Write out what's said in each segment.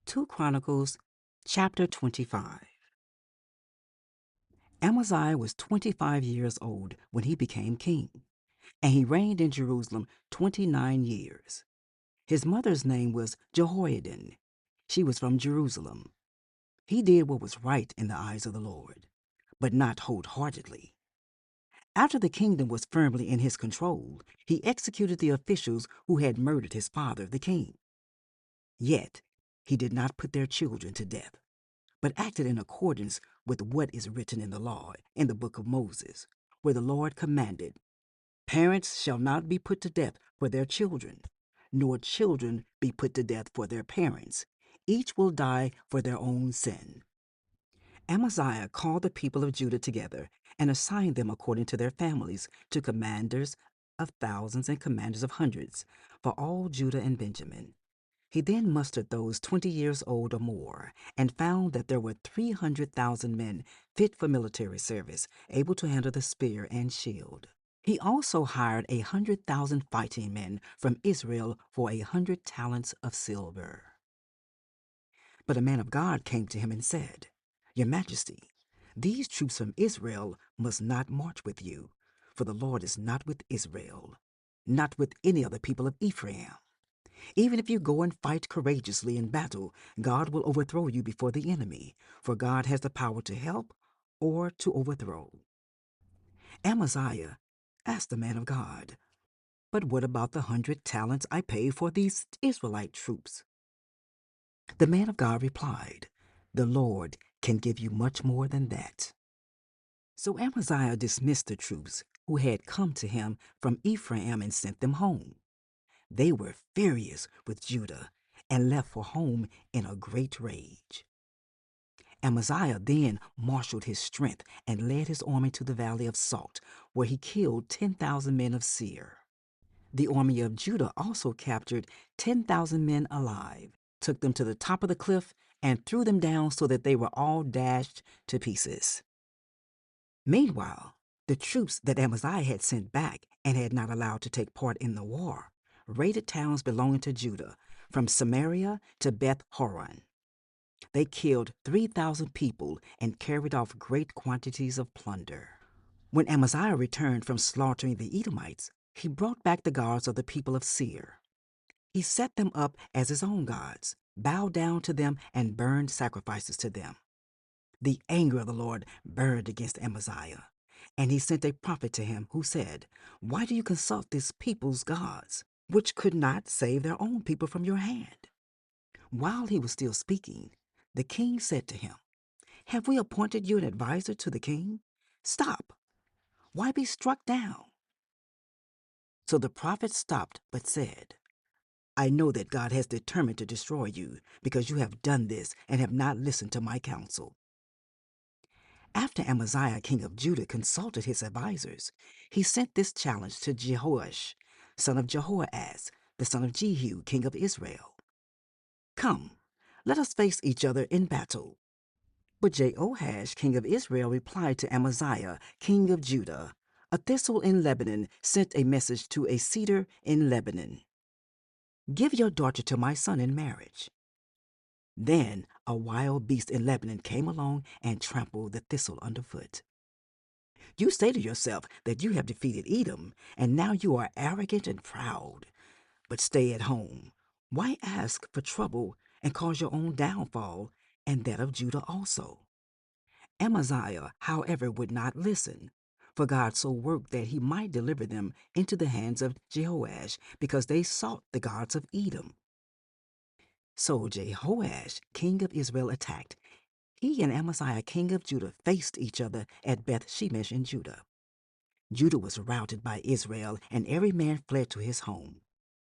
2 Chronicles chapter 25. Amaziah was 25 years old when he became king, and he reigned in Jerusalem 29 years. His mother's name was Jehoiadin. She was from Jerusalem. He did what was right in the eyes of the Lord, but not wholeheartedly. After the kingdom was firmly in his control, he executed the officials who had murdered his father, the king. Yet he did not put their children to death, but acted in accordance with what is written in the law in the book of Moses, where the Lord commanded, "Parents shall not be put to death for their children, nor children be put to death for their parents. Each will die for their own sin." Amaziah called the people of Judah together and assigned them according to their families to commanders of thousands and commanders of hundreds for all Judah and Benjamin. He then mustered those 20 years old or more and found that there were 300,000 men fit for military service, able to handle the spear and shield. He also hired 100,000 fighting men from Israel for 100 talents of silver. But a man of God came to him and said, "Your Majesty, these troops from Israel must not march with you, for the Lord is not with Israel, not with any of the people of Ephraim. Even if you go and fight courageously in battle, God will overthrow you before the enemy, for God has the power to help or to overthrow." Amaziah asked the man of God, "But what about the 100 talents I paid for these Israelite troops?" The man of God replied, "The Lord can give you much more than that." So Amaziah dismissed the troops who had come to him from Ephraim and sent them home. They were furious with Judah and left for home in a great rage. Amaziah then marshaled his strength and led his army to the valley of Salt, where he killed 10,000 men of Seir. The army of Judah also captured 10,000 men alive, took them to the top of the cliff, and threw them down so that they were all dashed to pieces. Meanwhile, the troops that Amaziah had sent back and had not allowed to take part in the war raided towns belonging to Judah, from Samaria to Beth Horon. They killed 3,000 people and carried off great quantities of plunder. When Amaziah returned from slaughtering the Edomites, he brought back the gods of the people of Seir. He set them up as his own gods, bowed down to them, and burned sacrifices to them. The anger of the Lord burned against Amaziah, and he sent a prophet to him who said, "Why do you consult this people's gods, which could not save their own people from your hand?" While he was still speaking, the king said to him, "Have we appointed you an advisor to the king? Stop. Why be struck down?" So the prophet stopped but said, "I know that God has determined to destroy you because you have done this and have not listened to my counsel." After Amaziah, king of Judah, consulted his advisors, he sent this challenge to Jehoash, son of Jehoahaz, the son of Jehu, king of Israel. "Come, let us face each other in battle." But Jehoash, king of Israel, replied to Amaziah, king of Judah, "A thistle in Lebanon sent a message to a cedar in Lebanon. Give your daughter to my son in marriage." Then a wild beast in Lebanon came along and trampled the thistle underfoot. You say to yourself that you have defeated Edom, and now you are arrogant and proud. But stay at home. Why ask for trouble and cause your own downfall and that of Judah also? Amaziah, however, would not listen, for God so worked that he might deliver them into the hands of Jehoash, because they sought the gods of Edom. So Jehoash, king of Israel, attacked. He and Amaziah, king of Judah, faced each other at Beth Shemesh in Judah. Judah was routed by Israel, and every man fled to his home.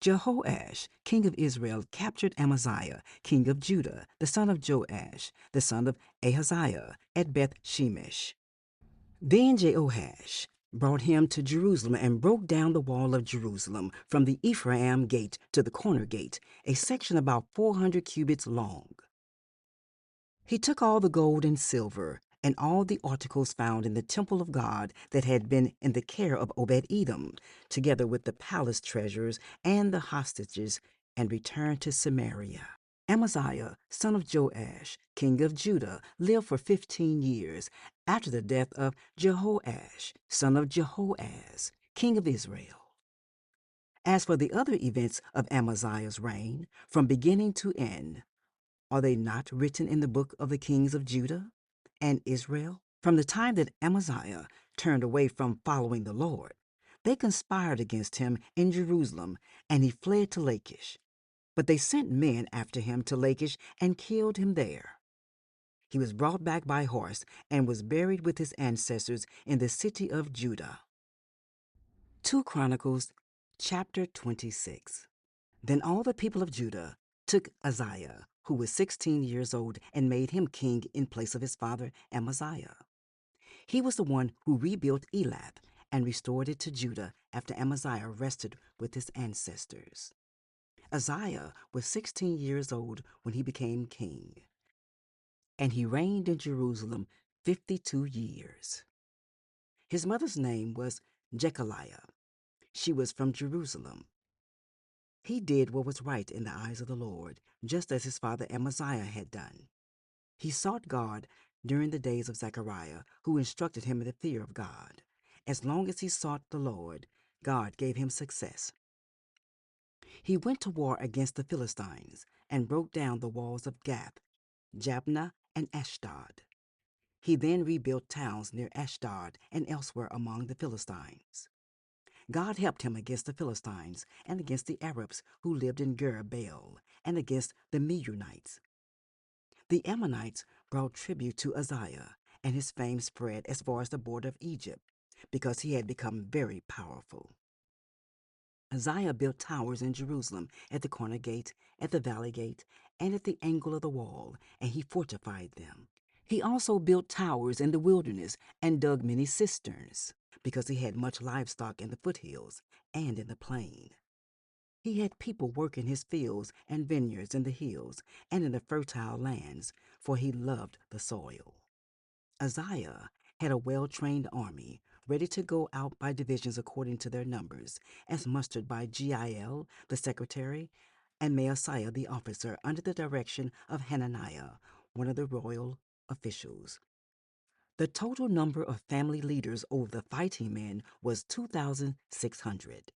Jehoash, king of Israel, captured Amaziah, king of Judah, the son of Joash, the son of Ahaziah, at Beth Shemesh. Then Jehoash brought him to Jerusalem and broke down the wall of Jerusalem from the Ephraim gate to the corner gate, a section about 400 cubits long. He took all the gold and silver and all the articles found in the temple of God that had been in the care of Obed-Edom, together with the palace treasures and the hostages, and returned to Samaria. Amaziah, son of Joash, king of Judah, lived for 15 years after the death of Jehoash, son of Jehoaz, king of Israel. As for the other events of Amaziah's reign, from beginning to end, are they not written in the book of the kings of Judah and Israel? From the time that Amaziah turned away from following the Lord, they conspired against him in Jerusalem, and he fled to Lachish. But they sent men after him to Lachish and killed him there. He was brought back by horse and was buried with his ancestors in the city of Judah. 2 Chronicles chapter 26. Then all the people of Judah took Uzziah, who was 16 years old, and made him king in place of his father Amaziah. He was the one who rebuilt Elath and restored it to Judah after Amaziah rested with his ancestors. Uzziah was 16 years old when he became king, and he reigned in Jerusalem 52 years. His mother's name was Jechaliah. She was from Jerusalem. He did what was right in the eyes of the Lord, just as his father Amaziah had done. He sought God during the days of Zechariah, who instructed him in the fear of God. As long as he sought the Lord, God gave him success. He went to war against the Philistines and broke down the walls of Gath, Jabneh, and Ashdod. He then rebuilt towns near Ashdod and elsewhere among the Philistines. God helped him against the Philistines and against the Arabs who lived in Ger Baal and against the Meunites. The Ammonites brought tribute to Uzziah, and his fame spread as far as the border of Egypt because he had become very powerful. Uzziah built towers in Jerusalem at the corner gate, at the valley gate, and at the angle of the wall, and he fortified them. He also built towers in the wilderness and dug many cisterns, because he had much livestock in the foothills and in the plain. He had people work in his fields and vineyards in the hills and in the fertile lands, for he loved the soil. Uzziah had a well-trained army, ready to go out by divisions according to their numbers, as mustered by Giel, the secretary, and Maaseiah, the officer, under the direction of Hananiah, one of the royal officials. The total number of family leaders over the fighting men was 2,600.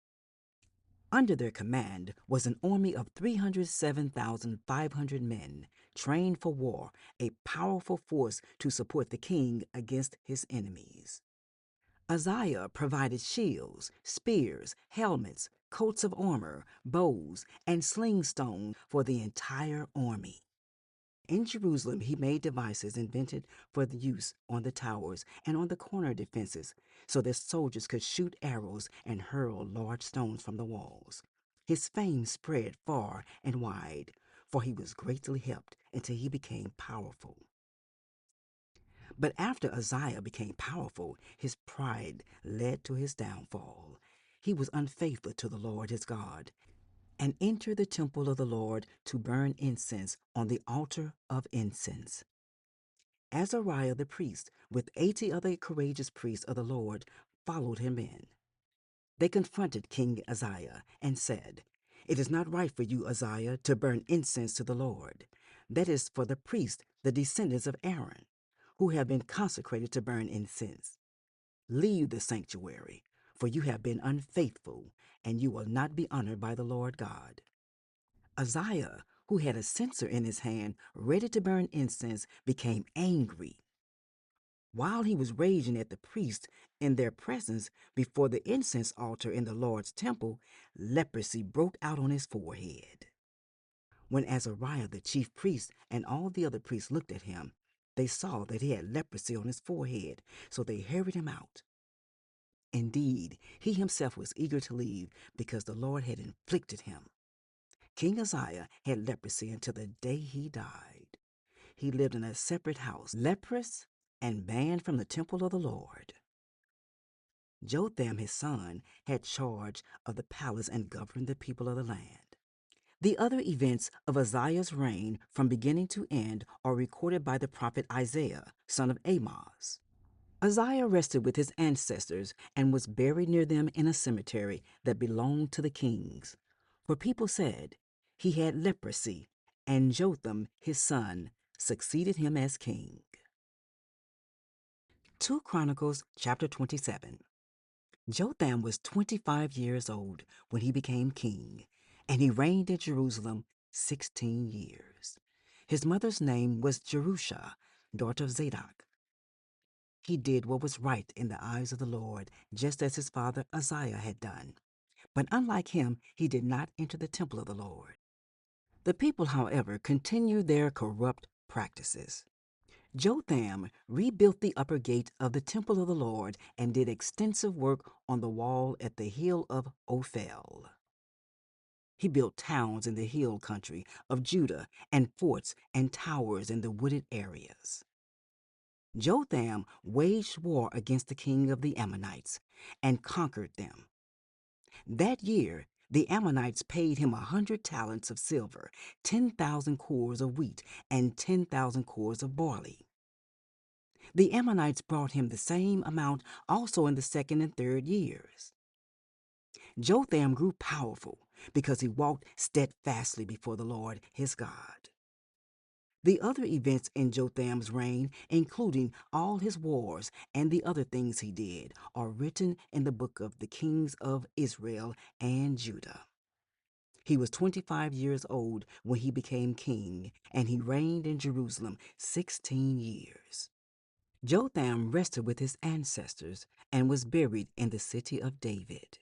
Under their command was an army of 307,500 men, trained for war, a powerful force to support the king against his enemies. Uzziah provided shields, spears, helmets, coats of armor, bows, and sling stones for the entire army. In Jerusalem, he made devices invented for the use on the towers and on the corner defenses, so that soldiers could shoot arrows and hurl large stones from the walls. His fame spread far and wide, for he was greatly helped until he became powerful. But after Uzziah became powerful, his pride led to his downfall. He was unfaithful to the Lord his God, and entered the temple of the Lord to burn incense on the altar of incense. Azariah the priest, with 80 other courageous priests of the Lord, followed him in. They confronted King Uzziah and said, "It is not right for you, Uzziah, to burn incense to the Lord. That is for the priests, the descendants of Aaron, who have been consecrated to burn incense. Leave the sanctuary, for you have been unfaithful, and you will not be honored by the Lord God." Uzziah, who had a censer in his hand, ready to burn incense, became angry. While he was raging at the priests in their presence before the incense altar in the Lord's temple, leprosy broke out on his forehead. When Azariah the chief priest and all the other priests looked at him, they saw that he had leprosy on his forehead, so they hurried him out. Indeed, he himself was eager to leave because the Lord had inflicted him. King Uzziah had leprosy until the day he died. He lived in a separate house, leprous and banned from the temple of the Lord. Jotham, his son, had charge of the palace and governed the people of the land. The other events of Uzziah's reign from beginning to end are recorded by the prophet Isaiah, son of Amoz. Uzziah rested with his ancestors and was buried near them in a cemetery that belonged to the kings. For people said, "He had leprosy, and Jotham his son succeeded him as king. 2 Chronicles chapter 27. Jotham was 25 years old when he became king, and he reigned in Jerusalem 16 years. His mother's name was Jerusha, daughter of Zadok. He did what was right in the eyes of the Lord, just as his father Amaziah had done. But unlike him, he did not enter the temple of the Lord. The people, however, continued their corrupt practices. Jotham rebuilt the upper gate of the temple of the Lord and did extensive work on the wall at the hill of Ophel. He built towns in the hill country of Judah and forts and towers in the wooded areas. Jotham waged war against the king of the Ammonites and conquered them. That year, the Ammonites paid him 100 talents of silver, 10,000 cores of wheat, and 10,000 cores of barley. The Ammonites brought him the same amount also in the second and third years. Jotham grew powerful because he walked steadfastly before the Lord his God. The other events in Jotham's reign, including all his wars and the other things he did, are written in the book of the kings of Israel and Judah. He was 25 years old when he became king, and he reigned in Jerusalem 16 years. Jotham rested with his ancestors and was buried in the city of David.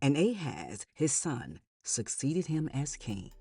And Ahaz, his son, succeeded him as king.